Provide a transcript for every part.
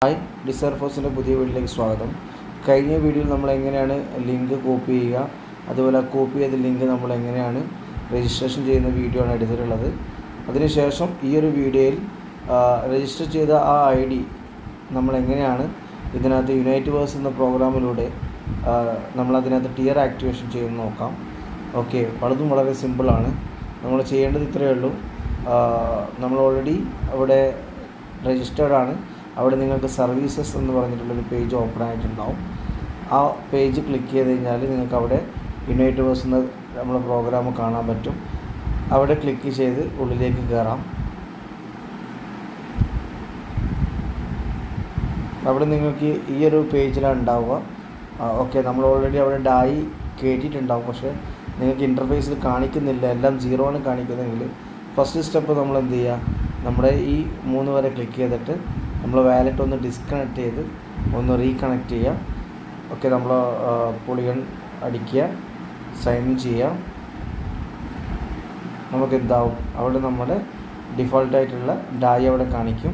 Hi, ഡിസർഫോസിൻ്റെ പുതിയ വീഡിയോയിലേക്ക് സ്വാഗതം. കഴിഞ്ഞ വീഡിയോയിൽ നമ്മൾ എങ്ങനെയാണ് ലിങ്ക് കോപ്പി ചെയ്യുക, അതുപോലെ കോപ്പി ചെയ്ത ലിങ്ക് നമ്മൾ എങ്ങനെയാണ് രജിസ്ട്രേഷൻ ചെയ്യുന്ന വീഡിയോ ആണ് എടുത്തിട്ടുള്ളത്. അതിനുശേഷം ഈ ഒരു വീഡിയോയിൽ രജിസ്റ്റർ ചെയ്ത ആ ID നമ്മൾ എങ്ങനെയാണ് ഇതിനകത്ത് യുണൈറ്റ് വേഴ്സ് എന്ന പ്രോഗ്രാമിലൂടെ നമ്മളതിനകത്ത് ടിയർ ആക്ടിവേഷൻ ചെയ്യുന്ന നോക്കാം. ഓക്കെ, വളരെ സിമ്പിളാണ്. നമ്മൾ ചെയ്യേണ്ടത് ഇത്രയേ ഉള്ളൂ. നമ്മൾ ഓൾറെഡി അവിടെ രജിസ്റ്റേർഡ് ആണ്. അവിടെ നിങ്ങൾക്ക് സർവീസസ് എന്ന് പറഞ്ഞിട്ടുള്ളൊരു പേജ് ഓപ്പൺ ആയിട്ടുണ്ടാവും. ആ പേജ് ക്ലിക്ക് ചെയ്ത് കഴിഞ്ഞാൽ നിങ്ങൾക്ക് അവിടെ യുണൈറ്റ് വേഴ്സ് എന്ന നമ്മുടെ പ്രോഗ്രാം കാണാൻ പറ്റും. അവിടെ ക്ലിക്ക് ചെയ്ത് ഉള്ളിലേക്ക് കയറാം. അവിടെ നിങ്ങൾക്ക് ഈ ഒരു പേജിലാണ് ഉണ്ടാവുക. ഓക്കെ, നമ്മൾ ഓൾറെഡി അവിടെ ഡായി കയറ്റിയിട്ടുണ്ടാവും. പക്ഷേ നിങ്ങൾക്ക് ഇൻ്റർഫേസിൽ കാണിക്കുന്നില്ല, എല്ലാം 0 ആണ് കാണിക്കുന്നതെങ്കിൽ ഫസ്റ്റ് സ്റ്റെപ്പ് നമ്മൾ എന്ത് ചെയ്യുക, നമ്മുടെ ഈ 3 വരെ ക്ലിക്ക് ചെയ്തിട്ട് നമ്മൾ വാലറ്റ് ഒന്ന് ഡിസ്കണക്ട് ചെയ്ത് ഒന്ന് റീകണക്ട് ചെയ്യുക. ഓക്കെ, നമ്മൾ പൊളിഗൺ അടിക്കുക, സൈൻ ഇൻ ചെയ്യുക. നമുക്ക് എന്താവും, അവിടെ നമ്മുടെ ഡിഫോൾട്ടായിട്ടുള്ള ഡായി അവിടെ കാണിക്കും.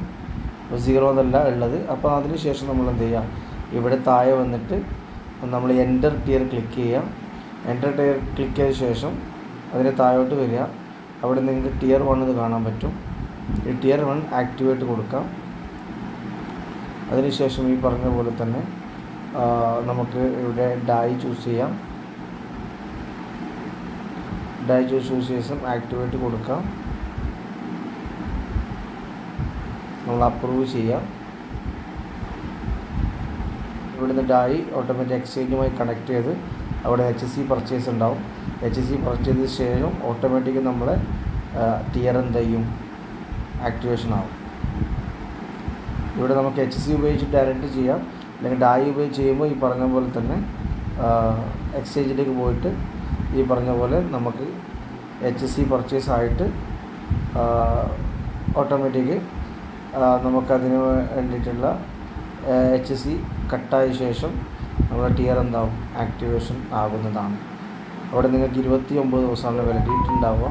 0 എന്നല്ല ഉള്ളത്. അപ്പോൾ അതിന് ശേഷം നമ്മൾ എന്ത് ചെയ്യുക, ഇവിടെ താഴെ വന്നിട്ട് നമ്മൾ എൻ്റർ ടിയർ ക്ലിക്ക് ചെയ്യുക. എൻ്റർ ടിയർ ക്ലിക്ക് ചെയ്ത ശേഷം അതിന് താഴോട്ട് വരിക. അവിടെ നിങ്ങൾക്ക് ടിയർ 1 ഇത് കാണാൻ പറ്റും. ഈ ടിയർ 1 ആക്ടിവേറ്റ് കൊടുക്കാം. അതിനുശേഷം ഈ പറഞ്ഞ പോലെ തന്നെ നമുക്ക് ഇവിടെ ഡായി ചൂസ് ചെയ്യാം. ഡായി ചൂസ് ശേഷം ആക്ടിവേറ്റ് കൊടുക്കാം. നമ്മൾ അപ്രൂവ് ചെയ്യാം. ഇവിടുന്ന് ഡായി ഓട്ടോമാറ്റിക് എക്സ്ചേഞ്ചുമായി കണക്ട് ചെയ്ത് അവിടെ HC പർച്ചേസ് ഉണ്ടാവും. HC പർച്ചേസ് ചെയ്ത ശേഷം ഓട്ടോമാറ്റിക് നമ്മളെ ടിയർ എന്ത് ചെയ്യും, ആക്ടിവേഷൻ ആവും. ഇവിടെ നമുക്ക് HC ഉപയോഗിച്ച് ഡയറക്റ്റ് ചെയ്യാം, അല്ലെങ്കിൽ ഡായി ഉപയോഗിച്ച് ചെയ്യുമ്പോൾ ഈ പറഞ്ഞ പോലെ തന്നെ എക്സ്ചേഞ്ചിലേക്ക് പോയിട്ട് ഈ പറഞ്ഞ പോലെ നമുക്ക് HC പർച്ചേസ് ആയിട്ട് ഓട്ടോമാറ്റിക് നമുക്കതിന് വേണ്ടിയിട്ടുള്ള HC കട്ടായ ശേഷം നമ്മുടെ ടിയർ എന്താവും, ആക്ടിവേഷൻ ആകുന്നതാണ്. അവിടെ നിങ്ങൾക്ക് 29 ദിവസമാണ് വാലിഡിറ്റി ഉണ്ടാവുക.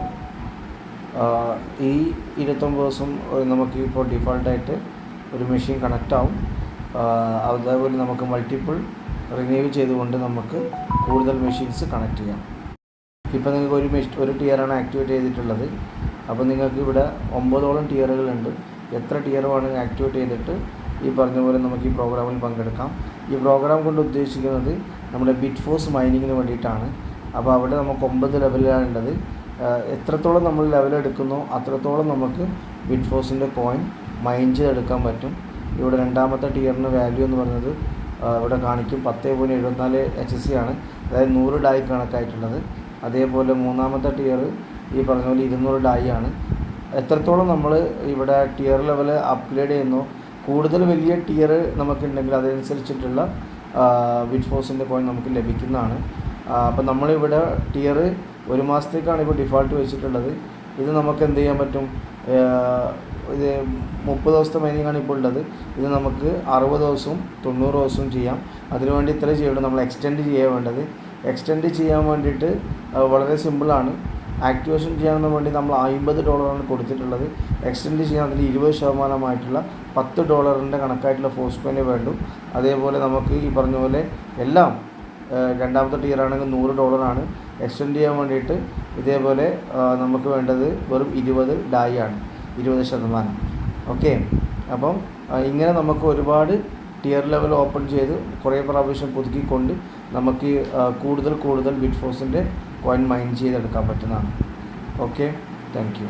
ഈ 29 ദിവസം നമുക്ക് ഇപ്പോൾ ഡിഫോൾട്ടായിട്ട് ഒരു മെഷീൻ കണക്റ്റ് ആവും. അതേപോലെ നമുക്ക് മൾട്ടിപ്പിൾ റിന്യൂ ചെയ്തുകൊണ്ട് നമുക്ക് കൂടുതൽ മെഷീൻസ് കണക്ട് ചെയ്യാം. ഇപ്പോൾ നിങ്ങൾക്ക് ഒരു ടിയറാണ് ആക്ടിവേറ്റ് ചെയ്തിട്ടുള്ളത്. അപ്പോൾ നിങ്ങൾക്ക് ഇവിടെ 9ഓളം ടിയറുകളുണ്ട്. എത്ര ടിയർ വേണമെങ്കിൽ ആക്ടിവേറ്റ് ചെയ്തിട്ട് ഈ പറഞ്ഞ പോലെ നമുക്ക് ഈ പ്രോഗ്രാമിൽ പങ്കെടുക്കാം. ഈ പ്രോഗ്രാം കൊണ്ട് ഉദ്ദേശിക്കുന്നത് നമ്മുടെ ബിറ്റ്ഫോഴ്സ് മൈനിങ്ങിന് വേണ്ടിയിട്ടാണ്. അപ്പോൾ അവിടെ നമുക്ക് 9 ലെവലാണ് ഉള്ളത്. എത്രത്തോളം നമ്മൾ ലെവൽ എടുക്കുന്നോ അത്രത്തോളം നമുക്ക് ബിറ്റ്ഫോഴ്സിൻ്റെ കോയിൻ മൈൻ ചെയ്തെടുക്കാൻ പറ്റും. ഇവിടെ രണ്ടാമത്തെ ടിയറിന് വാല്യൂ എന്ന് പറയുന്നത് ഇവിടെ കാണിക്കും 10.74 HC ആണ്, അതായത് 100 ഡായി കണക്കായിട്ടുള്ളത്. അതേപോലെ മൂന്നാമത്തെ ടിയർ ഈ പറഞ്ഞ പോലെ 200 ഡായി ആണ്. എത്രത്തോളം നമ്മൾ ഇവിടെ ടിയർ ലെവൽ അപ്ഗ്രേഡ് ചെയ്യുന്നോ, കൂടുതൽ വലിയ ടിയർ നമുക്കുണ്ടെങ്കിൽ അതനുസരിച്ചിട്ടുള്ള ബിറ്റ്ഫോഴ്സിൻ്റെ കോയിൻ നമുക്ക് ലഭിക്കുന്നതാണ്. അപ്പോൾ നമ്മളിവിടെ ടിയർ 1 മാസത്തേക്കാണ് ഇപ്പോൾ ഡിഫോൾട്ട് വെച്ചിട്ടുള്ളത്. ഇത് നമുക്ക് എന്ത് ചെയ്യാൻ പറ്റും, ഇത് 30 ദിവസത്തെ മൈനിങ്ങാണ് ഇപ്പോൾ ഉള്ളത്. ഇത് നമുക്ക് 60 ദിവസവും 90 ദിവസവും ചെയ്യാം. അതിനുവേണ്ടി ഇത്ര ചെയ്യണം, നമ്മൾ എക്സ്റ്റെൻഡ് ചെയ്യാൻ വേണ്ടത്. എക്സ്റ്റെൻഡ് ചെയ്യാൻ വേണ്ടിയിട്ട് വളരെ സിമ്പിളാണ്. ആക്ടിവേഷൻ ചെയ്യാൻ വേണ്ടി നമ്മൾ $50 കൊടുത്തിട്ടുള്ളത്. എക്സ്റ്റെൻഡ് ചെയ്യാൻ അതിൽ 20% $10 കണക്കായിട്ടുള്ള ഫോഴ്സ് കോയിനെ വേണ്ടു. അതേപോലെ നമുക്ക് ഈ പറഞ്ഞ പോലെ എല്ലാം രണ്ടാമത്തെ ടിയർ ആണെങ്കിൽ $100 ആണ്. എക്സ്റ്റെൻഡ് ചെയ്യാൻ വേണ്ടിയിട്ട് ഇതേപോലെ നമുക്ക് വേണ്ടത് വെറും 20 ഡായി ആണ്, 20%. ഓക്കെ, അപ്പം ഇങ്ങനെ നമുക്ക് ഒരുപാട് ടിയർ ലെവൽ ഓപ്പൺ ചെയ്ത് കുറേ പ്രാവശ്യം പുതുക്കിക്കൊണ്ട് നമുക്ക് കൂടുതൽ ബിറ്റ്ഫോഴ്സിൻ്റെ കോയിൻ മൈൻ ചെയ്തെടുക്കാൻ പറ്റുന്നതാണ്. Okay, thank you.